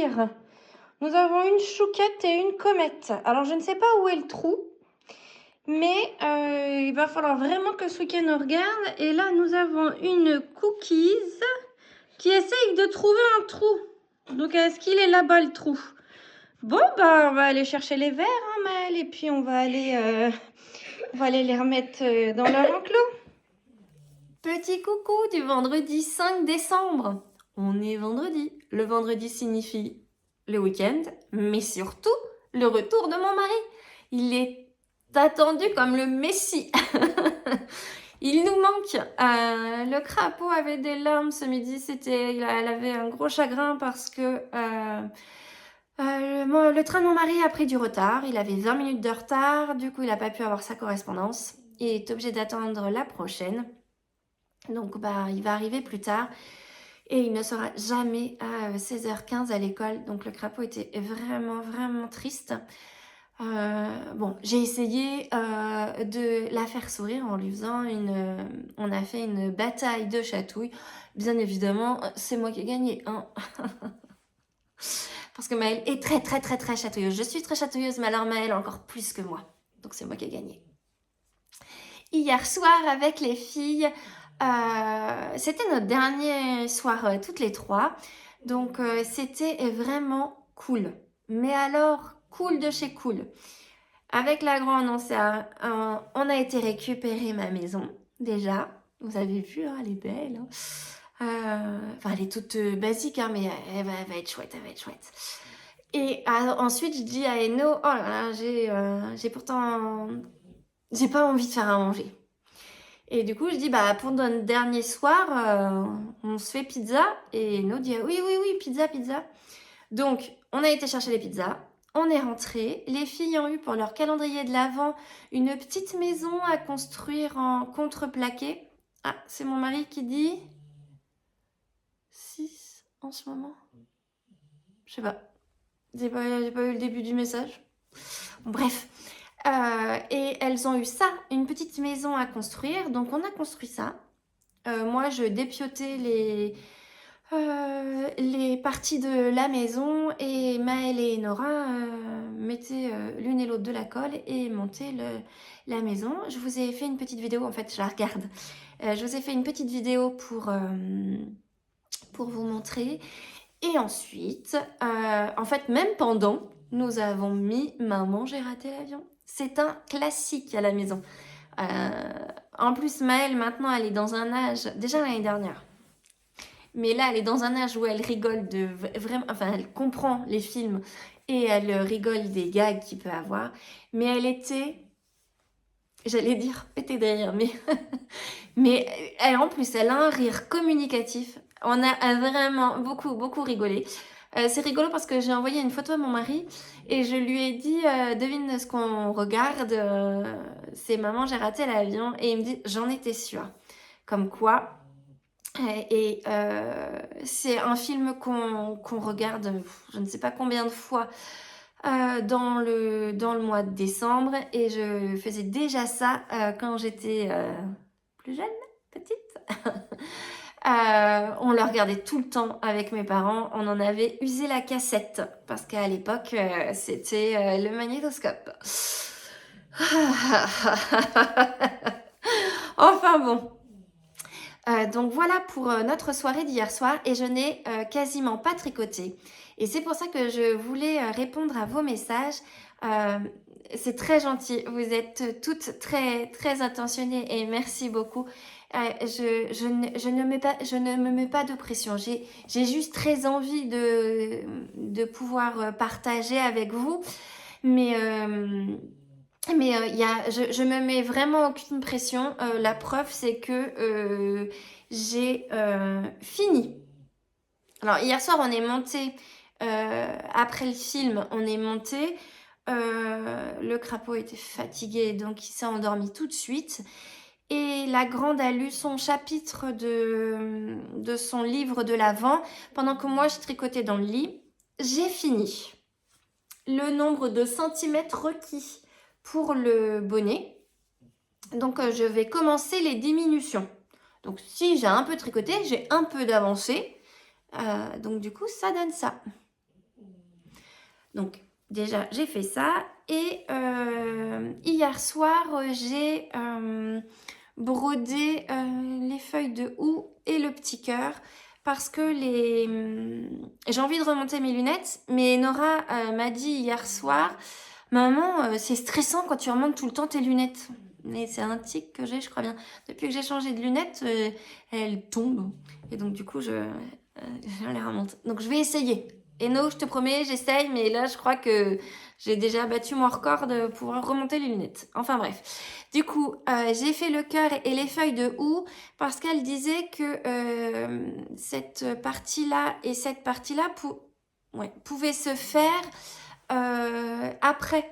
dire. Nous avons une chouquette et une comète. Alors, je ne sais pas où est le trou, mais il va falloir vraiment que Souké nous regarde. Et là, nous avons une cookies qui essaye de trouver un trou. Donc, est-ce qu'il est là-bas, le trou? Bon, bah, on va aller chercher les verres, hein, Maëlle, et puis on va aller les remettre dans leur enclos. Petit coucou du vendredi 5 décembre. On est vendredi. Le vendredi signifie le week-end, mais surtout le retour de mon mari. Il est attendu comme le Messie. Il nous manque. Le crapaud avait des larmes ce midi. Elle avait un gros chagrin parce que le train de mon mari a pris du retard. Il avait 20 minutes de retard. Du coup, il n'a pas pu avoir sa correspondance. Il est obligé d'attendre la prochaine. Donc, il va arriver plus tard et il ne sera jamais à 16h15 à l'école. Donc, le crapaud était vraiment, vraiment triste. J'ai essayé de la faire sourire en lui faisant on a fait une bataille de chatouilles. Bien évidemment, c'est moi qui ai gagné, hein. Parce que Maëlle est très, très, très, très chatouilleuse. Je suis très chatouilleuse, mais alors Maëlle encore plus que moi. Donc, c'est moi qui ai gagné. Hier soir, avec les filles, c'était notre dernier soir toutes les trois. Donc, c'était vraiment cool. Mais alors, cool de chez cool. Avec la grande, on a été récupérer ma maison, déjà. Vous avez vu, hein, elle est belle. Hein. Elle est toute basique, hein, mais elle va être chouette, elle va être chouette. Et ensuite, je dis à Eno, oh là là, j'ai pas envie de faire à manger. Et du coup, je dis, pour notre dernier soir, on se fait pizza. Et Eno dit, oui, pizza. Donc, on a été chercher les pizzas. On est rentré. Les filles ont eu pour leur calendrier de l'Avent une petite maison à construire en contreplaqué. Ah, c'est mon mari qui dit 6 en ce moment. Je sais pas. J'ai pas eu le début du message. Bon, bref. Et elles ont eu ça, une petite maison à construire. Donc, on a construit ça. Moi, je dépiotais les parties de la maison et Maëlle et Nora mettaient l'une et l'autre de la colle et montaient la maison. Je vous ai fait une petite vidéo, en fait, je la regarde. Je vous ai fait une petite vidéo pour vous montrer. Et ensuite, en fait, même pendant, nous avons mis Maman, j'ai raté l'avion. C'est un classique à la maison. En plus, Maëlle, maintenant, elle est dans un âge, déjà l'année dernière, mais là, elle est dans un âge où elle rigole vraiment, enfin, elle comprend les films et elle rigole des gags qu'il peut avoir. Mais elle était, j'allais dire pété de rire, mais en plus, elle a un rire communicatif. On a vraiment beaucoup, beaucoup rigolé. C'est rigolo parce que j'ai envoyé une photo à mon mari et je lui ai dit, devine ce qu'on regarde, c'est Maman, j'ai raté l'avion. Et il me dit, j'en étais sûre. Comme quoi... Et c'est un film qu'on regarde, je ne sais pas combien de fois, dans le mois de décembre. Et je faisais déjà ça quand j'étais plus jeune, petite. On le regardait tout le temps avec mes parents. On en avait usé la cassette parce qu'à l'époque, c'était le magnétoscope. Enfin bon. Donc voilà pour notre soirée d'hier soir et je n'ai quasiment pas tricoté. Et c'est pour ça que je voulais répondre à vos messages. C'est très gentil, vous êtes toutes très, très attentionnées et merci beaucoup. Je ne me mets pas de pression. J'ai juste très envie de pouvoir partager avec vous. Mais je me mets vraiment aucune pression. La preuve, c'est que j'ai fini. Alors, hier soir, on est monté, après le film, on est monté. Le crapaud était fatigué, donc il s'est endormi tout de suite. Et la grande a lu son chapitre de son livre de l'Avent, pendant que moi, je tricotais dans le lit. J'ai fini. Le nombre de centimètres requis pour le bonnet. Donc, je vais commencer les diminutions. Donc, si j'ai un peu tricoté, j'ai un peu d'avancée. Donc, du coup, ça donne ça. Donc, déjà, j'ai fait ça. Et hier soir, j'ai brodé les feuilles de houx et le petit cœur parce que j'ai envie de remonter mes lunettes. Mais Nora m'a dit hier soir, maman, c'est stressant quand tu remontes tout le temps tes lunettes. Mais c'est un tic que j'ai, je crois bien. Depuis que j'ai changé de lunettes, elles tombent. Et donc, du coup, je les remonte. Donc, je vais essayer. Eno, je te promets, j'essaye, mais là, je crois que j'ai déjà battu mon record de pouvoir remonter les lunettes. Enfin, bref. Du coup, j'ai fait le cœur et les feuilles de houx parce qu'elle disait que cette partie-là et cette partie-là pouvaient se faire après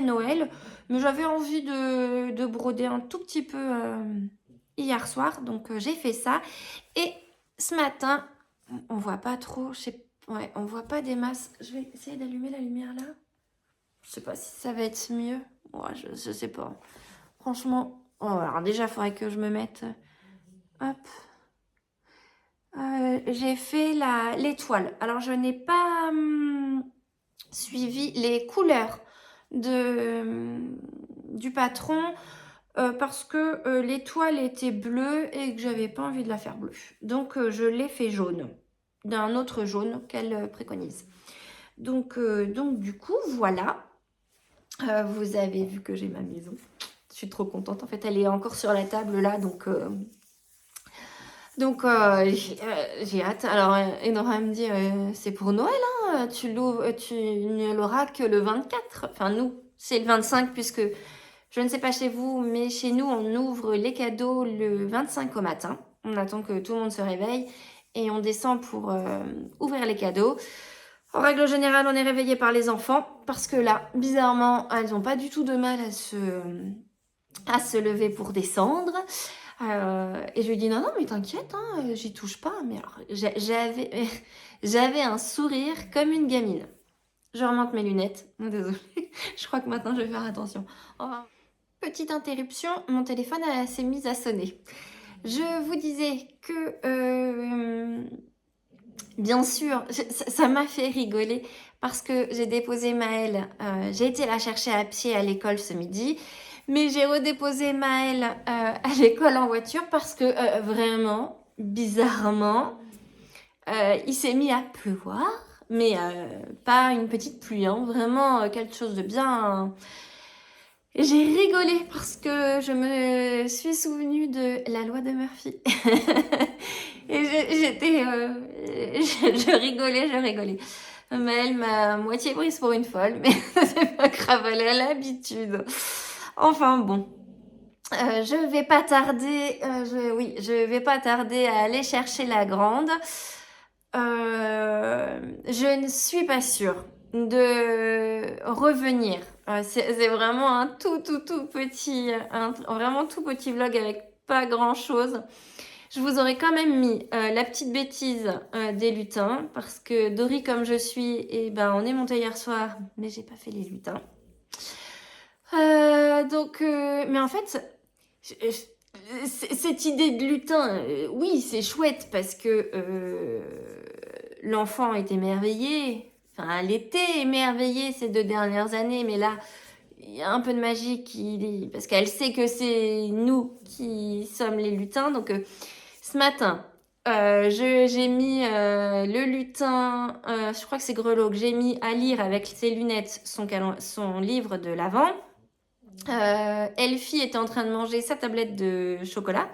Noël. Mais j'avais envie de broder un tout petit peu hier soir, donc j'ai fait ça. Et ce matin, on voit pas trop, ouais, on voit pas des masses. Je vais essayer d'allumer la lumière là. Je sais pas si ça va être mieux. Ouais, je sais pas. Franchement, alors déjà, il faudrait que je me mette. Hop. J'ai fait l'étoile. Alors, je n'ai pas suivi les couleurs du patron parce que l'étoile était bleue et que j'avais pas envie de la faire bleue. Donc, je l'ai fait jaune, d'un autre jaune qu'elle préconise. Donc, du coup, voilà. Vous avez vu que j'ai ma maison. Je suis trop contente. En fait, elle est encore sur la table là, donc j'ai hâte. Alors, Enora me dit, c'est pour Noël, hein, tu ne l'auras que le 24. Enfin, nous, c'est le 25, puisque je ne sais pas chez vous, mais chez nous, on ouvre les cadeaux le 25 au matin. On attend que tout le monde se réveille et on descend pour ouvrir les cadeaux. En règle générale, on est réveillé par les enfants parce que là, bizarrement, elles n'ont pas du tout de mal à se lever pour descendre. Et je lui dis non, mais t'inquiète, hein, j'y touche pas. Mais alors, j'avais un sourire comme une gamine. Je remonte mes lunettes. Désolée, je crois que maintenant je vais faire attention. Enfin, petite interruption, mon téléphone s'est mis à sonner. Je vous disais que, bien sûr, ça m'a fait rigoler parce que j'ai déposé Maëlle. J'ai été la chercher à pied à l'école ce midi. Mais j'ai redéposé Maëlle à l'école en voiture parce que vraiment, bizarrement, il s'est mis à pleuvoir. Mais pas une petite pluie, hein, vraiment quelque chose de bien. J'ai rigolé parce que je me suis souvenue de la loi de Murphy. Et je rigolais. Maëlle m'a moitié prise pour une folle, mais c'est pas grave, elle a l'habitude. Enfin bon, je vais pas tarder, je vais pas tarder à aller chercher la grande. Je ne suis pas sûre de revenir. C'est vraiment un tout petit, vraiment tout petit vlog avec pas grand chose. Je vous aurais quand même mis la petite bêtise des lutins parce que Dory comme je suis, on est monté hier soir, mais j'ai pas fait les lutins. Mais en fait, cette idée de lutin, oui, c'est chouette parce que l'enfant est émerveillé. Enfin, elle était émerveillée ces 2 dernières années, mais là, il y a un peu de magie parce qu'elle sait que c'est nous qui sommes les lutins. Donc, ce matin, j'ai mis le lutin, je crois que c'est Grelot, que j'ai mis à lire avec ses lunettes son livre de l'Avent. Elfie était en train de manger sa tablette de chocolat.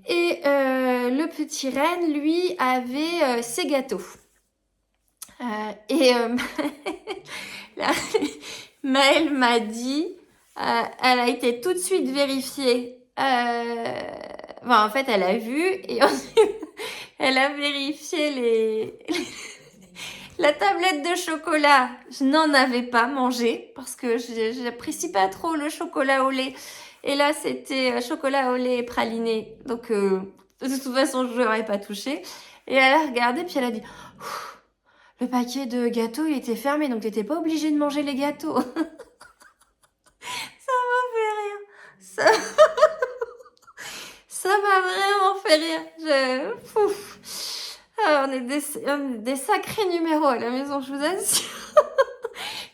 Et le petit renne, lui, avait ses gâteaux. Maëlle m'a dit, elle a été tout de suite vérifiée. En fait, elle a vu et ensuite, elle a vérifié la tablette de chocolat. Je n'en avais pas mangé parce que j'apprécie pas trop le chocolat au lait. Et là, c'était chocolat au lait praliné. Donc, de toute façon, je l'aurais pas touché. Et elle a regardé, puis elle a dit le paquet de gâteaux, il était fermé, donc t'étais pas obligée de manger les gâteaux. Ça m'a fait rire. Ça m'a vraiment fait rire. on est des sacrés numéros à la maison, je vous assure.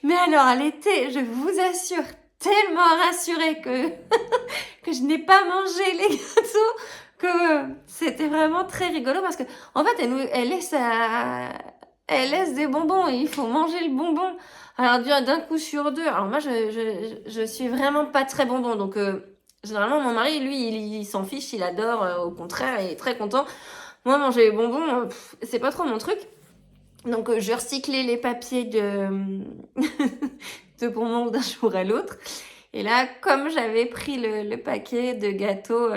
Mais alors, elle était, je vous assure, tellement rassurée que je n'ai pas mangé les gâteaux, que c'était vraiment très rigolo parce que, en fait, elle laisse des bonbons et il faut manger le bonbon. Alors, d'un coup sur deux. Alors, moi, je suis vraiment pas très bonbon. Donc, généralement, mon mari, lui, il s'en fiche, il adore. Au contraire, il est très content. Moi, manger les bonbons, c'est pas trop mon truc. Donc, je recyclais les papiers de bonbons d'un jour à l'autre. Et là, comme j'avais pris le paquet de gâteaux,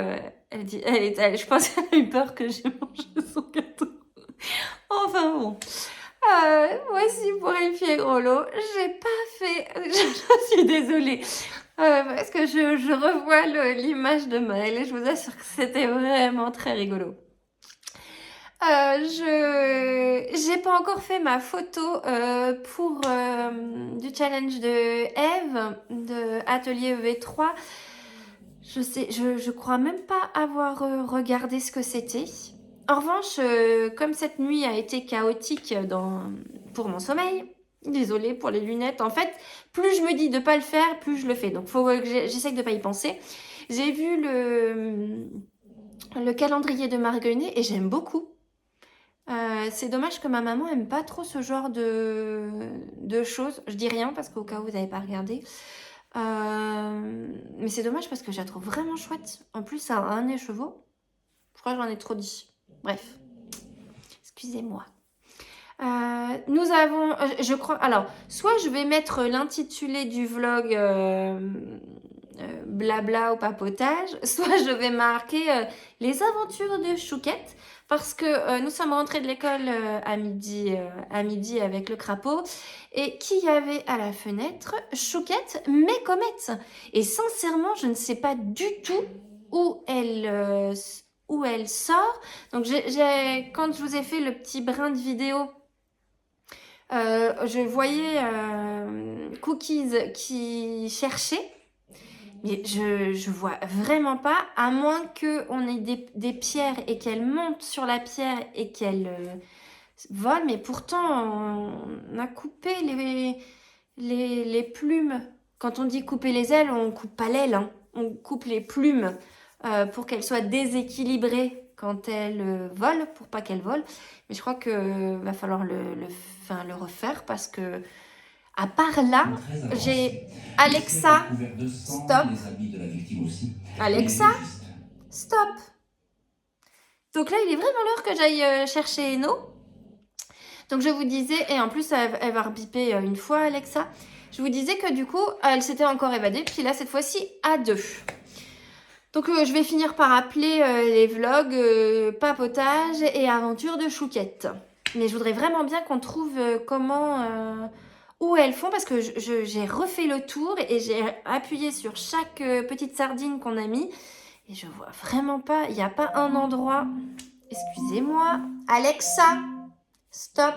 je pense qu'elle a eu peur que j'ai mangé son gâteau. Enfin bon. Voici pour les Fiégrolo. J'ai pas fait... Je suis désolée. Parce que je revois l'image de Maëlle et je vous assure que c'était vraiment très rigolo. J'ai pas encore fait ma photo pour du challenge de Eve de Atelier EV3. Je crois même pas avoir regardé ce que c'était. En revanche, comme cette nuit a été chaotique pour mon sommeil, désolée pour les lunettes, en fait, plus je me dis de pas le faire, plus je le fais. Donc, faut que j'essaye de pas y penser. J'ai vu le calendrier de Marguerite et j'aime beaucoup. C'est dommage que ma maman aime pas trop ce genre de choses. Je dis rien parce qu'au cas où vous n'avez pas regardé. Mais c'est dommage parce que je la trouve vraiment chouette. En plus, ça a un écheveau. Je crois que j'en ai trop dit. Bref. Excusez-moi. Nous avons... je crois... Alors, soit je vais mettre l'intitulé du vlog blabla au papotage, soit je vais marquer les aventures de Chouquette. Parce que nous sommes rentrés de l'école à midi avec le crapaud. Et qui y avait à la fenêtre? Chouquette, mais Comète. Et sincèrement, je ne sais pas du tout où elle sort. Donc, quand je vous ai fait le petit brin de vidéo, je voyais Cookies qui cherchait. Mais je vois vraiment pas, à moins qu'on ait des pierres et qu'elle monte sur la pierre et qu'elle vole. Mais pourtant, on a coupé les plumes. Quand on dit couper les ailes, on coupe pas l'aile, hein. On coupe les plumes pour qu'elles soient déséquilibrées quand elle vole, pour pas qu'elle vole. Mais je crois que va falloir le refaire parce que à part là, j'ai Alexa, stop. Alexa, stop. Donc là, il est vraiment l'heure que j'aille chercher Eno. Donc je vous disais, et en plus, elle va rebiper une fois, Alexa. Je vous disais que du coup, elle s'était encore évadée. Puis là, cette fois-ci, à 2. Donc je vais finir par appeler les vlogs papotage et aventure de Chouquette. Mais je voudrais vraiment bien qu'on trouve où elles font parce que j'ai refait le tour et j'ai appuyé sur chaque petite sardine qu'on a mis et je vois vraiment pas, il n'y a pas un endroit. Excusez-moi. Alexa, stop.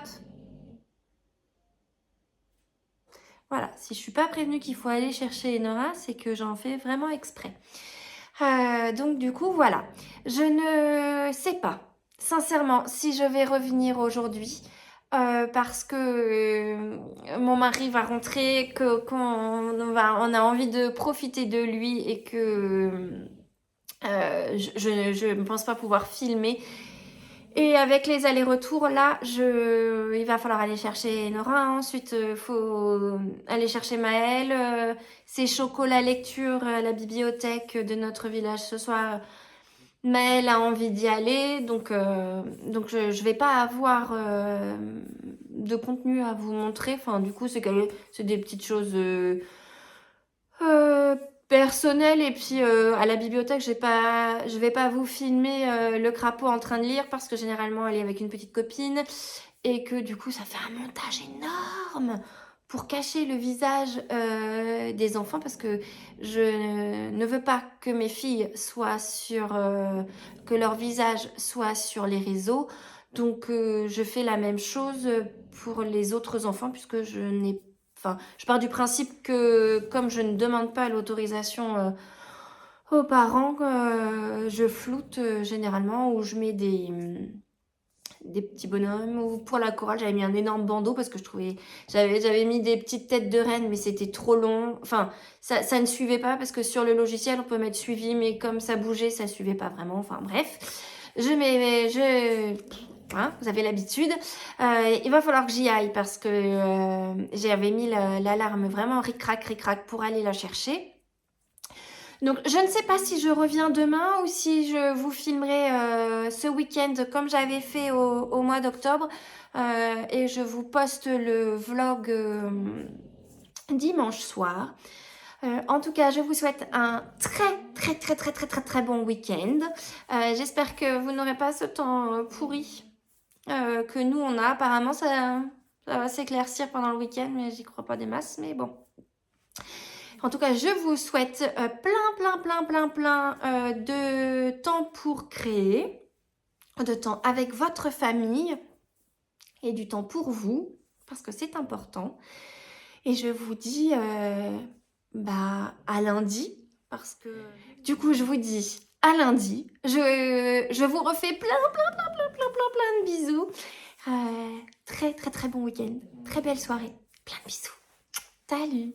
Voilà, si je suis pas prévenue qu'il faut aller chercher Enora, c'est que j'en fais vraiment exprès. Donc du coup, voilà. Je ne sais pas, sincèrement, si je vais revenir aujourd'hui. Parce que mon mari va rentrer, on a envie de profiter de lui et que je ne pense pas pouvoir filmer. Et avec les allers-retours, là, il va falloir aller chercher Nora. Ensuite, il faut aller chercher Maëlle. Ses chocolats lecture à la bibliothèque de notre village ce soir. Maëlle a envie d'y aller. Donc je vais pas avoir de contenu à vous montrer. Enfin, du coup, c'est des petites choses personnelles. Et puis, à la bibliothèque, je vais pas vous filmer le crapaud en train de lire parce que généralement, elle est avec une petite copine. Et que du coup, ça fait un montage énorme pour cacher le visage des enfants parce que je ne veux pas que mes filles soient que leur visage soit sur les réseaux. Donc, je fais la même chose pour les autres enfants puisque je pars du principe que comme je ne demande pas l'autorisation aux parents, je floute généralement ou je mets des petits bonhommes. Ou pour la chorale, j'avais mis un énorme bandeau parce que je trouvais... J'avais mis des petites têtes de reine, mais c'était trop long. Enfin, ça ne suivait pas parce que sur le logiciel, on peut mettre suivi, mais comme ça bougeait, ça suivait pas vraiment. Enfin, bref. Hein, vous avez l'habitude. Il va falloir que j'y aille parce que j'avais mis l'alarme vraiment ric-rac pour aller la chercher. Donc, je ne sais pas si je reviens demain ou si je vous filmerai ce week-end comme j'avais fait au mois d'octobre. Et je vous poste le vlog dimanche soir. En tout cas, je vous souhaite un très bon week-end. J'espère que vous n'aurez pas ce temps pourri que nous on a. Apparemment, ça va s'éclaircir pendant le week-end, mais j'y crois pas des masses, mais bon. En tout cas, je vous souhaite plein de temps pour créer, de temps avec votre famille et du temps pour vous, parce que c'est important. Et je vous dis à lundi, parce que du coup, je vous dis à lundi. Je vous refais plein de bisous. Très bon week-end, très belle soirée, plein de bisous. Salut!